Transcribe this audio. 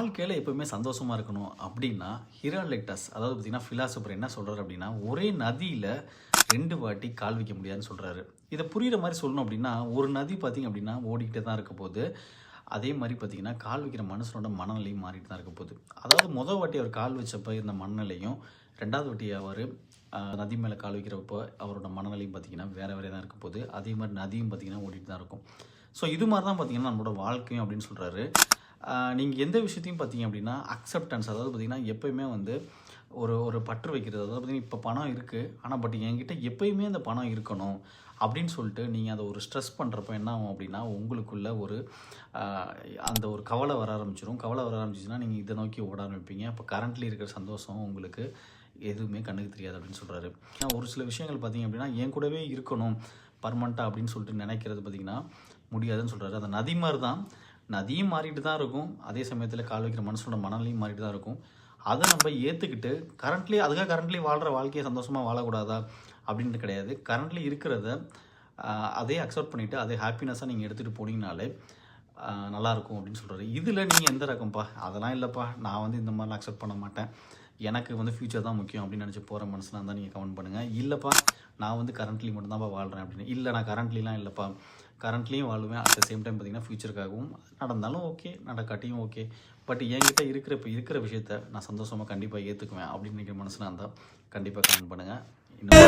வாழ்க்கையில் எப்பவுமே சந்தோஷமாக இருக்கணும் அப்படின்னா ஹிராலெக்டஸ் அதாவது பார்த்தீங்கன்னா ஃபிலாசபர் என்ன சொல்கிறாரு அப்படின்னா ஒரே நதியில் 2 வாட்டி கால் வைக்க முடியாதுன்னு சொல்கிறாரு. இதை புரிகிற மாதிரி சொல்லணும் அப்படின்னா ஒரு நதி பார்த்திங்க அப்படின்னா ஓடிக்கிட்டே தான் இருக்க போகுது. அதே மாதிரி பார்த்திங்கன்னா கால் வைக்கிற மனுஷனோட மனநிலையும் மாறிட்டு தான் இருக்க போகுது. அதாவது மொதல் வாட்டி அவர் கால் வச்சப்போ இருந்த மனநிலையும் 2வது வாட்டி அவர் நதி மேலே கால் வைக்கிறப்போ அவரோட மனநிலையும் பார்த்திங்கன்னா வேறு வேறு தான் இருக்க போகுது. அதே மாதிரி நதியும் பார்த்திங்கன்னா ஓடிட்டு தான் இருக்கும். ஸோ இது மாதிரி தான் பார்த்திங்கன்னா நம்மளோட வாழ்க்கையும் அப்படின்னு சொல்கிறாரு. நீங்கள் எந்த விஷயத்தையும் பார்த்தீங்க அப்படின்னா அக்செப்டன்ஸ், அதாவது பார்த்திங்கன்னா எப்போயுமே வந்து ஒரு பற்று வைக்கிறது. அதாவது பார்த்திங்கன்னா இப்போ பணம் இருக்குது, ஆனால் பட் என்கிட்ட எப்போயுமே அந்த பணம் இருக்கணும் அப்படின்னு சொல்லிட்டு நீங்கள் அதை ஒரு ஸ்ட்ரெஸ் பண்ணுறப்ப என்ன ஆகும் அப்படின்னா உங்களுக்குள்ள அந்த ஒரு கவலை வர ஆரம்பிச்சிடும். கவலை வர ஆரம்பிச்சிச்சுன்னா நீங்கள் இதை நோக்கி ஓட ஆரம்பிப்பீங்க. அப்போ கரண்ட்லி இருக்கிற சந்தோஷம் உங்களுக்கு எதுவுமே கண்ணுக்கு தெரியாது அப்படின்னு சொல்கிறாரு. ஒரு சில விஷயங்கள் பார்த்திங்க அப்படின்னா என் கூடவே இருக்கணும் பர்மனெண்ட்டாக அப்படின்னு சொல்லிட்டு நினைக்கிறது பார்த்திங்கன்னா முடியாதுன்னு சொல்கிறாரு. அந்த நதி மாதிரி தான், நதியும் மாறிட்டு தான் இருக்கும், அதே சமயத்தில் கால் வைக்கிற மனுஷனோட மனநிலையும் மாறிட்டு தான் இருக்கும். அதை நம்ம ஏற்றுக்கிட்டு அதுக்காக கரண்ட்லி வாழ்கிற வாழ்க்கையை சந்தோஷமாக வாழக்கூடாதா அப்படின்ட்டு கிடையாது. கரண்ட்லி இருக்கிறத அதே அக்செப்ட் பண்ணிவிட்டு அதே ஹாப்பினஸ்ஸாக நீங்கள் எடுத்துகிட்டு போனீங்கனாலே நல்லாயிருக்கும் அப்படின்னு சொல்கிறாரு. இதில் நீங்கள் எந்த ரகம்ப்பா, அதெல்லாம் இல்லைப்பா, நான் வந்து இந்த மாதிரிலாம் அக்செப்ட் பண்ண மாட்டேன், எனக்கு வந்து ஃப்யூச்சர் தான் முக்கியம் அப்படின்னு நினச்சி போகிற மனுஷனாக இருந்தால் நீங்கள் கமெண்ட் பண்ணுங்கள். இல்லைப்பா நான் வந்து கரண்ட்லி மட்டும்தான்ப்பா வாழ்கிறேன் அப்படின்னு. இல்லை நான் கரண்ட்லிலாம் இல்லைப்பா, கரண்ட்லியும் வாழுவேன், அட் த சேம் டைம் பார்த்திங்கன்னா ஃப்யூச்சருக்காகவும் நடந்தாலும் ஓகே, நடக்காட்டியும் ஓகே, பட் என்கிட்ட இருக்கிற விஷயத்த நான் சந்தோஷமாக கண்டிப்பாக ஏற்றுக்குவேன் அப்படின்னு நினைக்கிற மனுஷனாக இருந்தால் கண்டிப்பாக கமெண்ட் பண்ணுங்கள். இன்னும்